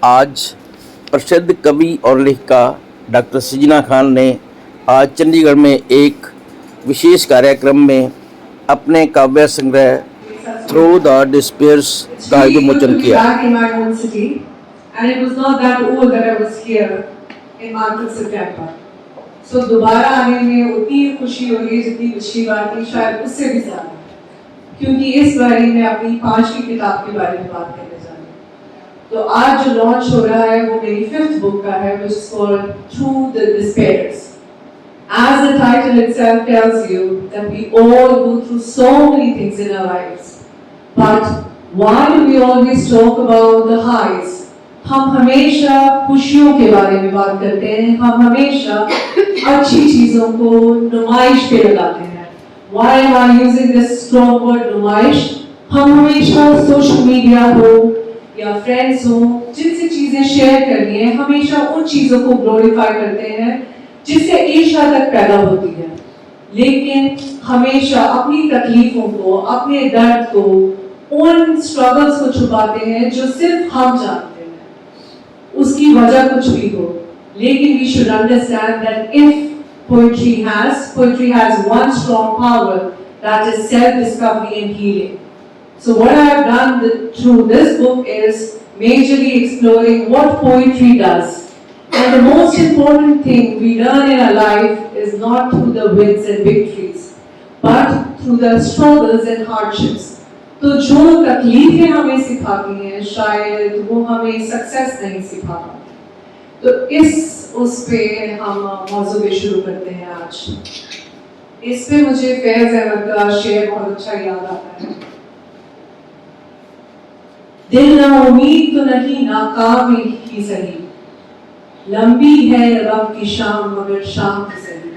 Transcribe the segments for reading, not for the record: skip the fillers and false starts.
आज प्रसिद्ध कवि और लेखिका डॉक्टर सजीना खान ने आज चंडीगढ़ में एक विशेष कार्यक्रम में अपने काव्य संग्रह थ्रू द डिस्पेयर्स का विमोचन किया। So दोबारा आने में उतनी खुशी हो रही है जितनी पिछली बार थी, शायद उससे भी ज्यादा, क्योंकि इस बार मैं अपनी 5वीं किताब के बारे में बात करने जा रही हूँ। तो आज जो लॉन्च हो रहा है वो मेरी 5th बुक का है, which is called Through the Despairs. As the title itself tells you that we all go through so many things in our lives, but why do we always talk about the highs? हम हमेशा खुशियों के बारे में बात करते हैं, हम हमेशा अच्छी चीजों को नुमाइश पे लगाते हैं। Why am I using this strong word नुमाइश? हम हमेशा सोशल मीडिया हो या फ्रेंड्स हो जिनसे चीजें शेयर करनी है, हमेशा उन चीजों को ग्लोरीफाई करते हैं जिससे ईर्ष्या तक पैदा होती है, लेकिन हमेशा अपनी तकलीफों को, अपने दर्द को, उन स्ट्रगल्स को छुपाते हैं जो सिर्फ हम जानते हैं, उसकी वजह कुछ भी हो। लेकिन we should understand that if poetry has one strong power, that is self-discovery and healing. So what I have done through this book is majorly exploring what poetry does. And the most important thing we learn in our life is not through the wins and victories, but through the struggles and hardships. तो जो तकलीफें हमें सिखाती हैं शायद वो हमें success नहीं सिखाती। तो उस पे हम मौजू पे शुरू करते हैं आज। इस पे मुझे फैज अहमद का शेर बहुत अच्छा याद आता है। दिल ना उम्मीद तो नहीं, नाकामी ही सही, लंबी है रब की शाम मगर शाम की सही।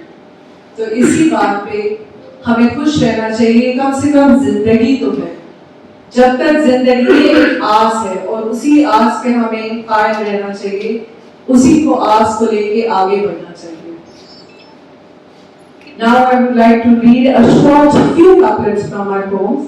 तो इसी बात पे हमें खुश रहना चाहिए, कम से कम जिंदगी तो है। जब तक जिंदगी एक आस है और उसी आस पे हमें कायम रहना चाहिए, उसी को आस को लेके आगे बढ़ना चाहिए। Now I would like to read a short few couplets from my poems.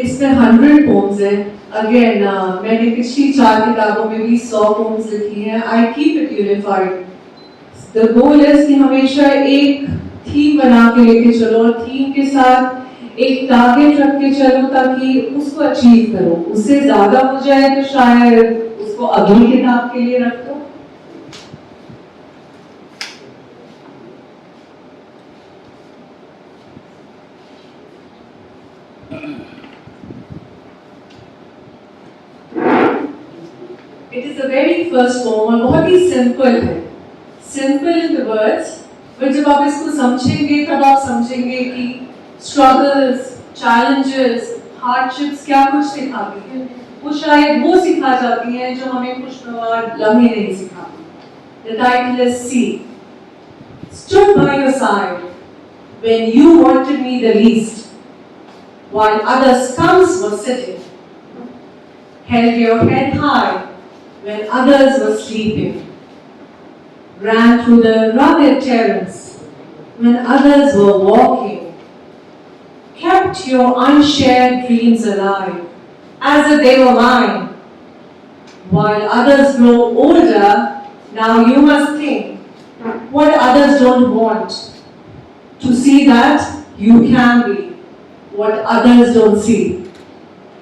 इसमें 100 poems है। Again, मैंने पिछली 4 किताबों में भी 100 poems लिखी हैं। I keep it unified. The goal is कि हमेशा एक थीम बना के लेके चलो और थीम के साथ एक टारगेट रख के चलो ताकि उसको अचीव करो। उससे ज्यादा हो जाए तो शायद उसको अगली किताब के लिए रख दो। It is the very first poem और बहुत ही सिंपल है, सिंपल इन द वर्ड्स, पर जब आप इसको समझेंगे तब आप समझेंगे कि स्ट्रगल्स, चैलेंजेस, हार्डशिप्स क्या कुछ सिखाती हैं। वो शायद वो सिखा जाती हैं जो हमें खुशनुमा लम्हे नहीं सिखाती। The title is See. Stood by your side when you wanted me the least, while other scums were sitting. Held your head high when others were sleeping. Ran through the rugged terrace when others were walking, kept your unshared dreams alive as if they were mine. While others grow older, now you must think what others don't want, to see that you can be what others don't see.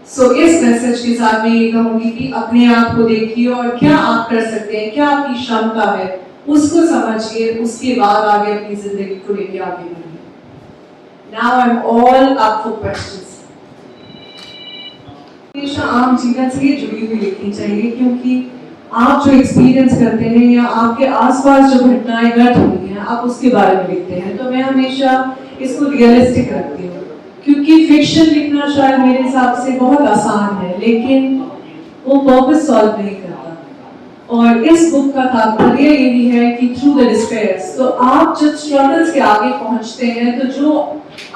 So इस message के साथ मैं ये कहूँगी कि अपने आप को देखिए और क्या आप कर सकते हैं, क्या आपकी क्षमता है, उसको समझिए, उसके बाद आगे अपनी जिंदगी को लेके आगे बढ़िए। Now I'm all up for questions. हमेशा आम जीवन से ये जुड़ी हुई लिखनी चाहिए, क्योंकि आप जो एक्सपीरियंस करते हैं या आपके आसपास जो घटनाएं घट रही हैं आप उसके बारे में लिखते हैं। तो मैं हमेशा इसको रियलिस्टिक रखती हूँ, क्योंकि फिक्शन लिखना शायद मेरे हिसाब से बहुत आसान है, लेकिन वो पर्पस सॉल्व नहीं करता। और इस बुक का तात्पर्य यही है कि थ्रू द डिस्पेयर्स, तो आप जब स्ट्रगल्स के आगे पहुंचते हैं तो जो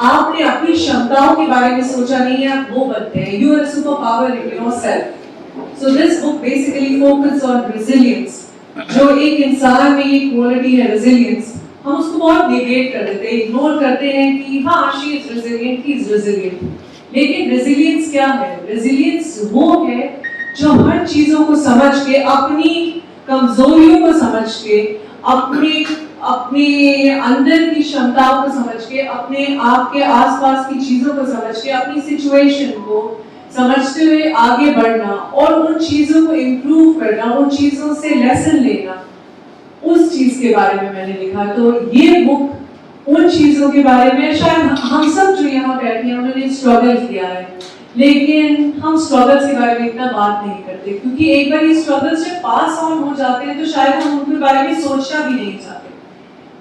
आपने अपनी क्षमताओं के बारे में सोचा नहीं है आप वो बनते हैं। You are a super power in yourself. So this book basically focus on resilience. जो एक इंसान में ये क्वालिटी है रेजिलियंस, हम उसको बहुत नेगेट कर देते हैं, इग्नोर करते हैं कि हाँ she is resilient, he is resilient, लेकिन रेजिलियंस क्या है? रेजिलियंस वो है जो हर चीजों को समझ के, अपनी कमजोरियों को समझ के, अपने अपने अंदर की क्षमताओं को समझ के, अपने आप के आसपास की चीजों को समझ के, अपनी सिचुएशन को समझते हुए आगे बढ़ना और उन चीजों को इम्प्रूव करना, उन चीजों से लेसन लेना, उस चीज के बारे में मैंने लिखा। तो ये बुक उन चीजों के बारे में, शायद हम सब जो यहाँ बैठे हैं उन्होंने स्ट्रगल किया है, लेकिन हम स्ट्रगल्स के बारे में इतना बात नहीं करते, क्योंकि एक बार ये स्ट्रगल्स जब पास ऑन हो जाते हैं तो शायद हम उनके बारे में सोचना भी नहीं चाहते।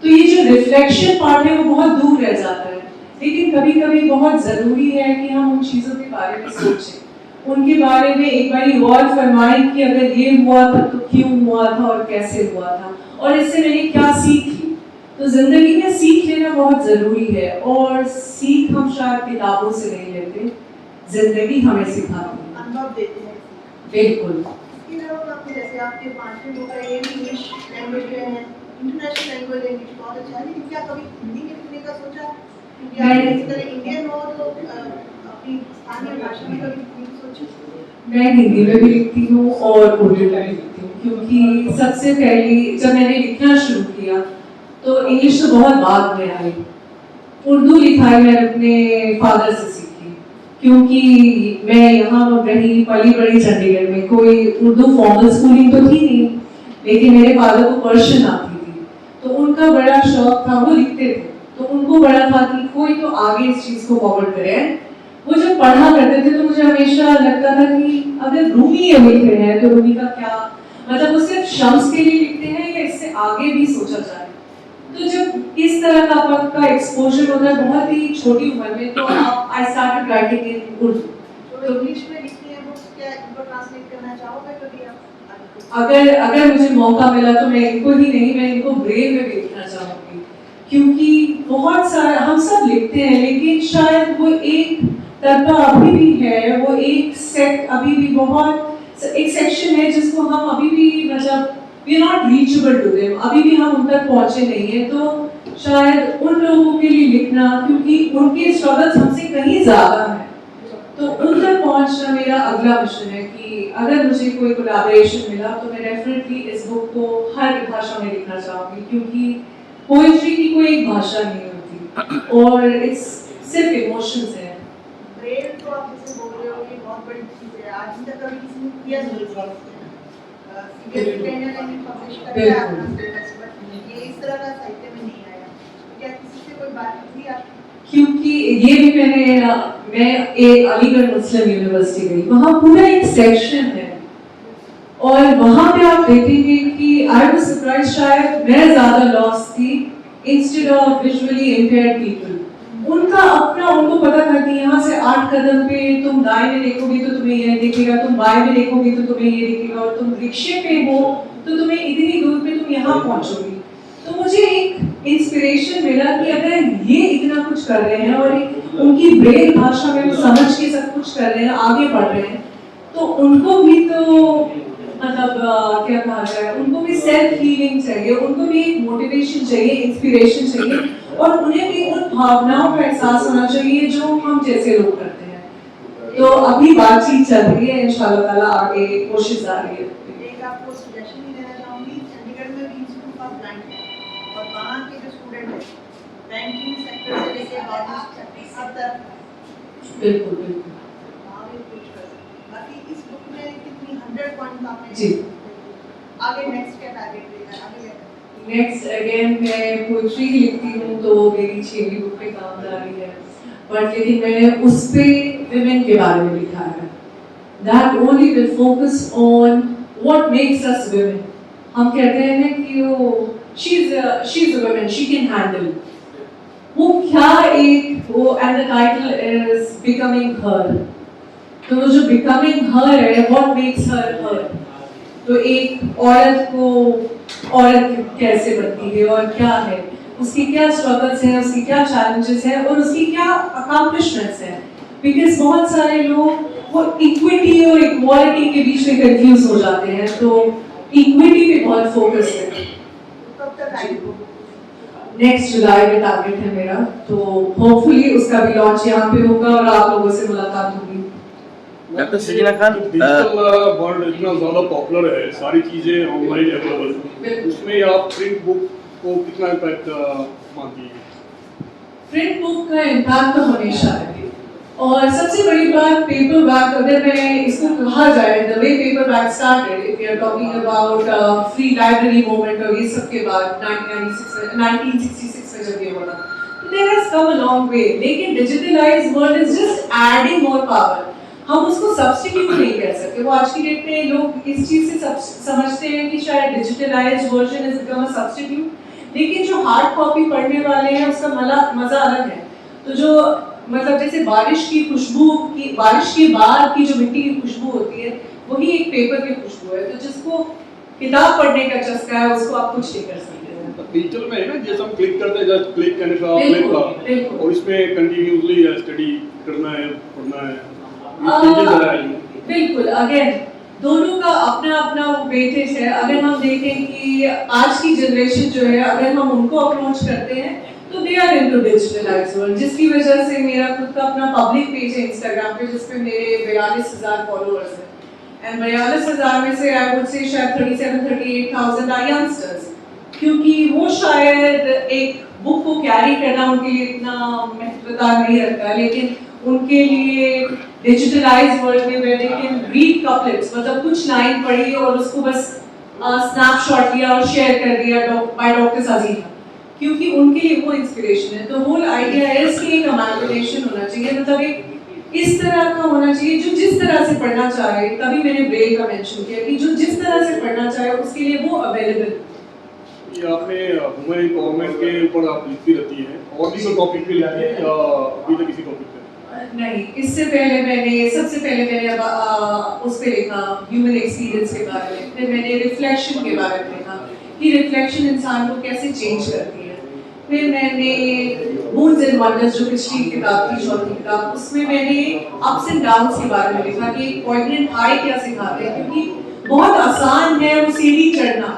तो ये जो रिफ्लेक्शन पार्ट है वो बहुत दूर रह जाता है, लेकिन कभी कभी बहुत जरूरी है कि हम उन चीजों के बारे में सोचें, उनके बारे में एक बार गौर फरमाएं कि अगर ये हुआ था तो क्यों हुआ था और कैसे हुआ था, और इससे मैंने क्या सीख ली। तो जिंदगी में सीख लेना बहुत जरूरी है, और सीख हम शायद किताबों से नहीं लेते, जिंदगी हमें सिखाती है, अनुभव देते हैं। बिल्कुल। इसके अलावा आपने जैसे आपके 5वें बुक है ये भी इंग्लिश लैंग्वेज में है, इंटरनेशनल लैंग्वेज इंग्लिश बहुत अच्छा है, लेकिन क्या कभी हिंदी में लिखने का सोचा? क्योंकि आप इस तरह इंडियन हो तो अपनी स्थानीय भाषा में कभी लिखने की सोची? मैं हिंदी में भी लिखती हूँ और उर्दू में भी लिखती हूँ, क्योंकि सबसे पहले जब मैंने लिखना शुरू किया तो इंग्लिश तो बहुत बाद में आई। उर्दू लिखाई मैंने अपने फादर से सीखी, क्योंकि मैं यहाँ रही पली बड़ी चंडीगढ़ में, कोई उर्दू फॉर्मल स्कूलिंग तो थी नहीं, लेकिन मेरे फादर को पर्शियन आती थी, तो उनका बड़ा शौक था, वो लिखते थे, तो उनको बड़ा था कि कोई तो आगे इस चीज को फॉरवर्ड करे। वो जब पढ़ा करते थे तो मुझे हमेशा लगता था कि अगर रूमी ये लिख रहे हैं तो रूमी का क्या मतलब, वो सिर्फ शम्स के लिए लिखते हैं या इससे आगे भी सोचा जाए। तो जब इस तरह का आपका एक्सपोजर होता है बहुत ही छोटी उम्र में, तो I started writing in Urdu. तो इंग्लिश में लिखती हैं बुक्स, क्या इनको ट्रांसलेट करना चाहोगे कभी आप? अगर मुझे मौका मिला तो मैं इनको ही नहीं, मैं इनको ब्रेल में भी लिखना चाहूंगी, क्योंकि बहुत सारा हम सब लिखते हैं, लेकिन शायद वो एक तरफा अभी भी है, वो एक सेट अभी भी बहुत एक सेक्शन है जिसको हम अभी भी मतलब we are not reachable to them, अभी भी हम उन तक पहुंचे नहीं है। तो शायद उन लोगों के लिए लिखना, क्योंकि उनके स्ट्रगल्स हमसे कहीं ज्यादा है, तो उन तक पहुंचना मेरा अगला मिशन है कि अगर मुझे कोई कोलैबोरेशन मिला तो मैं डेफिनेटली इस बुक को हर भाषा में लिखना चाहूंगी, क्योंकि पोएट्री की कोई एक भाषा नहीं होती और इट्स सिर्फ इमोशंस है। ब्रेल तो आप जैसे बोल रहे हो कि बहुत बड़ी चीज है, आज तक कभी किसी ने किया नहीं है, सीरियल ने पब्लिश करता है अपना सिलेबस, बट ये इस तरह का साहित्य में नहीं आया। क्या किसी से कोई बात हुई आपकी? क्योंकि ये भी मैं एक अलीगढ़ मुस्लिम यूनिवर्सिटी गई, वहाँ पूरा एक सेक्शन है और वहाँ पे आप देखेंगे कि आई वाज सरप्राइज, शायद मैं ज्यादा लॉस थी instead of visually impaired people. उनका अपना, उनको पता था कि यहाँ से 8 कदम पे तुम दाएं में देखोगे तो तुम्हें ये दिखेगा, तुम बाएं में देखोगे तो तुम्हें ये दिखेगा, और तुम रिक्शे पे हो तो तुम्हें इतनी दूर पे तुम यहाँ पहुंचोगी। तो मुझे एक इंस्पिरेशन मिला कि अगर ये इतना कुछ कर रहे हैं और उनकी ब्रेल भाषा में वो समझ के सब कुछ कर रहे हैं, आगे बढ़ रहे हैं, तो उनको भी तो मतलब क्या कहा जाए, उनको भी सेल्फ हीलिंग चाहिए, उनको भी एक मोटिवेशन चाहिए, इंस्पिरेशन चाहिए, और उन्हें भी उन भावनाओं का एहसास होना चाहिए जो हम जैसे लोग करते हैं। तो अभी बातचीत चल रही है, इंशाल्लाह ताला आगे कोशिश जारी है। एक आपको सजेशन भी देना चाहूँगी, चंडीगढ़ में भी इंस्टीट्यूट ऑफ ब्लाइंड है और वहाँ के जो स्टूडेंट हैं बैंकिंग सेक्टर से लेके गवर्नमेंट सेक्टर हर तरफ बिल्कुल बिल्कुल वहाँ भी कुछ कर सकते। बाकी इस बुक में कितनी 100 पॉइंट्स आपने जी। आगे नेक्स्ट क्या टारगेट देना आगे? नेक्स्ट अगेन मैं पोइट्री लिखती हूँ, तो मेरी 6वीं बुक पे काम जारी है, बट लेकिन मैंने उस पे विमेन के बारे में लिखा है। That only will focus on what makes us women. हम कहते हैं ना कि वो she's a woman, she can handle. वो क्या एक वो, and the title is becoming her. तो वो जो becoming her है, what makes her her. तो एक औरत को औरत कैसे बनती है और क्या है उसकी, क्या स्ट्रगल्स हैं, उसकी क्या चैलेंजेस हैं और उसकी क्या अकम्प्लिशमेंट्स हैं। बिकॉज बहुत सारे लोग वो इक्विटी और इक्वालिटी के बीच में कंफ्यूज हो जाते हैं, तो इक्विटी पे बहुत फोकस है। कब तक आएगी? नेक्स्ट जुलाई में टारगेट है मेरा, तो होपफुली उसका भी लॉन्च यहाँ पे होगा और आप लोगों से मुलाकात होगी। डॉक्टर सजीना खान, डिजिटल वर्ल्ड इतना ज़्यादा पॉपुलर है, सारी चीज़ें ऑनलाइन अवेलेबल, उसमें आप प्रिंट बुक को कितना इम्पैक्ट मानती है? प्रिंट बुक का इम्पैक्ट तो हमेशा है, और सबसे बड़ी बात पेपर बैक, अगर मैं इसको कहा जाए the way paperback started, if we are talking about free library movement और ये सब के बाद 1966 में जब ये हुआ था, there has come a long way, लेकिन digitalized world is just adding more power. हम उसको सब्स्टिट्यूट नहीं कह सकते। वो आज की डेट में लोग इस चीज से समझते हैं कि शायद digitalised version is become a substitute, लेकिन जो हार्ड कॉपी पढ़ने वाले हैं उसका मजा अलग है। तो जो मतलब जैसे बारिश की खुशबू की, बारिश के बाद की जो मिट्टी की खुशबू होती है, वही एक पेपर की खुशबू है। तो जिसको किताब पढ़ने का चस्का है उसको आप कुछ नहीं कर सकते। डिजिटल में है ना, जैसे हम क्लिक करते हैं, जस्ट क्लिक करने का क्लिक का, और इसमें कंटिन्यूअसली स्टडी करना है, पढ़ना है, ये चीजें ज़रा है। बिल्कुल, अगेन दोनों का अपना अपना वेटेज है। अगर हम देखें कि आज की जनरेशन जो है, अगर हम उनको अप्रोच करते हैं तो they are into digitalised world, जिसकी वजह से मेरा खुद का अपना पब्लिक पेज है इंस्टाग्राम पे, जिस पे मेरे 42,000 फॉलोअर्स हैं, एंड 42,000 में से आई वुड से शायद 37-38,000 आर यंगस्टर्स, क्योंकि वो शायद एक बुक को कैरी करना उनके लिए इतना महत्वता नहीं रखता, लेकिन उनके लिए डिजिटलाइज्ड वर्ल्ड में where they can read couplets, मतलब कुछ लाइन पढ़ी और उसको बस स्नैपशॉट लिया और शेयर कर दिया बाय डॉक्टर साजीना, क्योंकि उनके लिए वो इंस्पिरेशन है। तो होल आइडिया है कि एक अमैल्गमेशन होना चाहिए, मतलब एक इस तरह का होना चाहिए जो जिस तरह से पढ़ना चाहे। तभी मैंने ब्रेल का मेंशन किया कि जो जिस तरह से पढ़ना चाहे उसके लिए वो अवेलेबल। ये आपने वुमेन एम्पावरमेंट के ऊपर आप लिखती रहती हैं, और भी कोई टॉपिक पे लिखती है या अभी तक किसी टॉपिक पे? नहीं, इससे पहले मैंने सबसे पहले मैंने उस पे लिखा ह्यूमन एक्सपीरियंस के बारे में, फिर मैंने रिफ्लेक्शन के बारे में लिखा कि रिफ्लेक्शन इंसान को कैसे चेंज करती है, फिर मैंने मून्स एंड वंडर्स जो पिछली किताब थी, चौथी किताब, उसमें मैंने अप्स एंड डाउन्स के बारे में लिखा कि पॉइग्नेंट हाई क्या सिखाते हैं, क्योंकि बहुत आसान है वो सीढ़ी चढ़ना।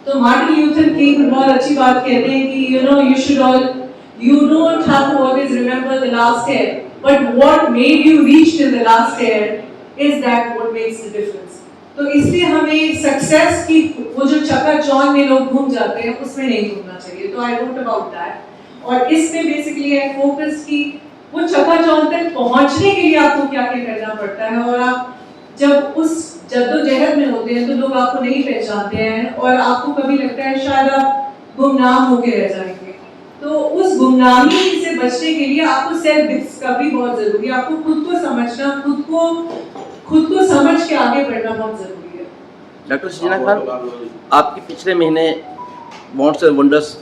तो मार्टिन ल्यूथर किंग बहुत अच्छी बात कहते हैं कि you don't have to always remember the last hair, but what made you reach till the last hair is that what makes the difference. तो इसलिए हमें सक्सेस की वो जो चकाचौंध में लोग घूम जाते हैं उसमें नहीं घूमना चाहिए। तो आई रोट अबाउट दैट, और इसमें बेसिकली आई फोकस की वो चकाचौंध तक पहुंचने के लिए आपको क्या क्या करना पड़ता है, और आप जब उस जद्दोजहद में होते हैं तो लोग आपको नहीं पहचानते हैं और आपको कभी लगता है शायद आप गुमनाम होके रह जाएंगे। तो उस गुमनामी से बचने के लिए आपको सेल्फ डिस्कवरी बहुत जरूरी है। आपको खुद को समझना, खुद को समझ के आगे बढ़ना बहुत जरूरी है। डॉक्टर सजीना खान, आपकी पिछले महीने मॉन्स एंड वंडर्स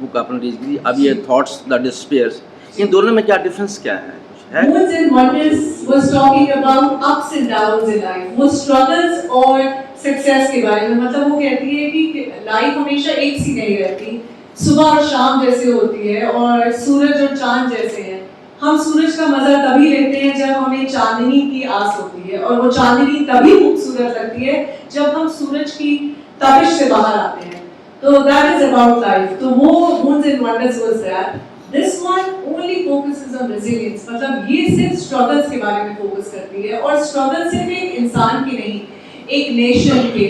बुक आपने रिलीज की, अब ये थॉट्स दैट डिस्पेयर्स, इन दोनों में क्या डिफरेंस क्या है? Moods and Wonders was talking about ups and downs in life, वो struggles और success के बारे में। मतलब वो कहती है कि लाइफ हमेशा एक सी नहीं रहती, सुबह और शाम जैसे होती है, और सूरज और चांद जैसे हैं। हम सूरज का मजा तभी लेते हैं जब हमें चांदनी की आस होती है, और वो चांदनी तभी खूबसूरत लगती है जब हम सूरज की तपिश से बाहर आते हैं। तो that is about life। तो वो Moods and Wonders was that। This one only focuses on resilience, मतलब ये सिर्फ struggles के बारे में फोकस करती है, और struggle सिर्फ एक इंसान के नहीं, एक नेशन के,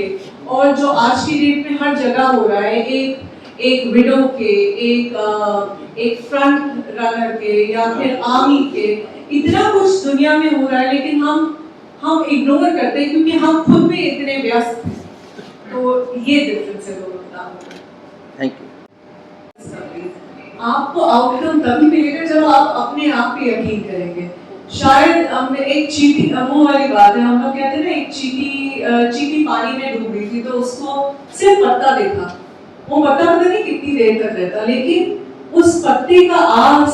और जो आज की डेट में हर जगह हो रहा है, एक विडो के, एक फ्रंट रनर के, या फिर आर्मी के, इतना कुछ दुनिया में हो रहा है, लेकिन हम इग्नोर करते हैं क्योंकि हम खुद में इतने व्यस्त हैं। तो ये डिफरेंस है दोनों का। Thank you. आपको आउटकम तभी मिलेगा जब आप अपने आप पे यकीन करेंगे। शायद एक चींटी, वो वाली बात है, हम लोग कहते हैं ना, एक चींटी पानी में डूब गई थी, तो उसको सिर्फ पत्ता देखा, वो पता नहीं कितनी देर तक रहता, लेकिन उस पत्ते का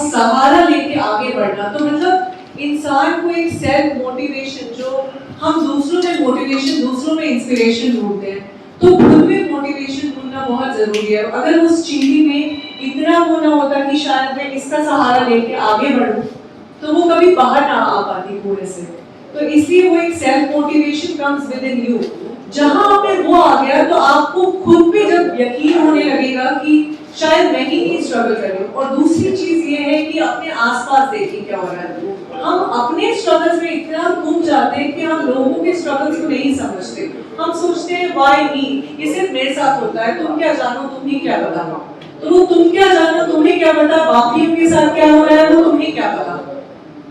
सहारा लेके आगे बढ़ना। तो मतलब इंसान को एक सेल्फ मोटिवेशन, जो हम दूसरों में मोटिवेशन, दूसरों में इंस्पिरेशन ढूंढते हैं, तो खुद में मोटिवेशन ढूंढना बहुत जरूरी है। अगर उस चींटी में इतना वो ना होता कि शायद मैं इसका सहारा लेके आगे बढ़ूं, तो वो कभी बाहर ना आ पाती पूरे से। तो इसलिए वो एक self motivation comes with in you. जहां पे वो आ गया तो आपको खुद पे जब यकीन होने लगेगा कि शायद मैं ही नहीं स्ट्रगल कर रही हूँ। और दूसरी चीज ये है कि अपने आसपास देखिए क्या हो रहा है। हम अपने स्ट्रगल्स में इतना गुम जाते हैं कि हम लोगों के स्ट्रगल्स को नहीं समझते। हम सोचते हैं व्हाई मी, ये सिर्फ मेरे साथ होता है, तुम क्या जानो, तुम ही क्या बताओ। तो वो तुम क्या जानो, तुम्हें क्या पता, बाकियों के साथ क्या हो रहा है वो तुम्हें क्या पता।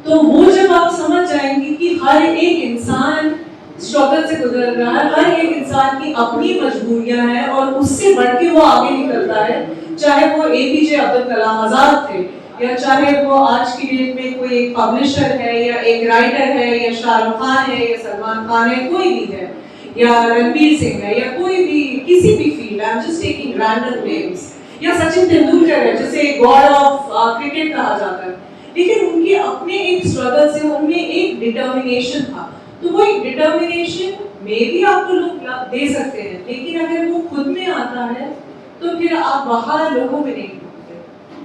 तो वो जब आप समझ जाएंगे कि हर एक इंसान स्ट्रगल से गुजर रहा है, हर एक इंसान की अपनी मजबूरियां हैं और उससे बढ़ के वो आगे निकलता है, चाहे वो एपीजे अब्दुल कलाम आजाद थे, या चाहे वो आज की डेट में कोई एक पब्लिशर है, या एक राइटर है, या शाहरुख खान है, या सलमान खान है, कोई भी है, या रणवीर सिंह है, या कोई भी किसी भी field, I am just taking random names, या सचिन तेंदुलकर है जिसे गॉड ऑफ क्रिकेट कहा जाता है। लेकिन उनके अपने एक स्ट्रगल से, उनमें एक डिटर्मिनेशन था। तो वो एक डिटर्मिनेशन में भी आपको लोग दे सकते हैं, लेकिन अगर वो खुद में आता है तो फिर आप बाहर लोगों में नहीं ढूंढते।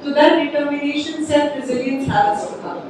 तो that determination, self resilience has to come.